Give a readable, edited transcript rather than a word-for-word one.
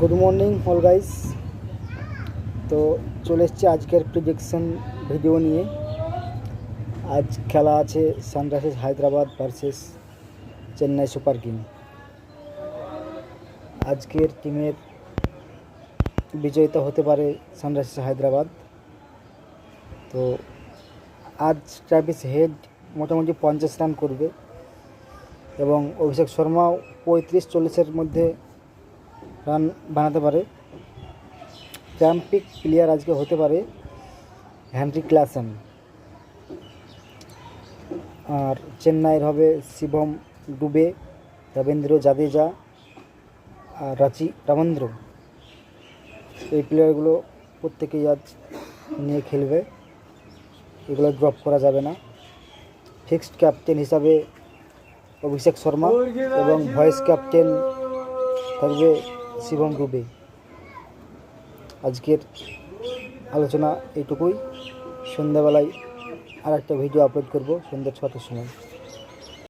Good morning all guys. তো চলে এসেছি আজকের প্রেডিকশন ভিডিও নিয়ে। আজ খেলা আছে Sunrisers Hyderabad versus Chennai super king. আজকের টিমের বিজয়িতা হতে পারে সানরাইজার্স হায়দ্রাবাদ। তো আজ ট্রাভিস হেড মোটামুটি 50 রান করবে এবং অভিষেক শর্মাও 35-40-এর মধ্যে রান বানাতে পারে। চ্যাম্পিক প্লেয়ার আজকে হতে পারে হেনরি ক্লাসেন, আর চেন্নাইয়ের হবে শিবম ডুবে, রবীন্দ্র জাদেজা আর রাচি রামন্দ্র। এই প্লেয়ারগুলো প্রত্যেকেই আজ নিয়ে খেলবে, এগুলো ড্রপ করা যাবে না। ফিক্সড ক্যাপ্টেন হিসাবে অভিষেক শর্মা এবং ভাইস ক্যাপ্টেন থাকবে শিবম ডুবে। আজকের আলোচনা এইটুকুই। সন্ধ্যাবেলায় আর একটা ভিডিও আপলোড করব সন্ধ্যা 6টার সময়।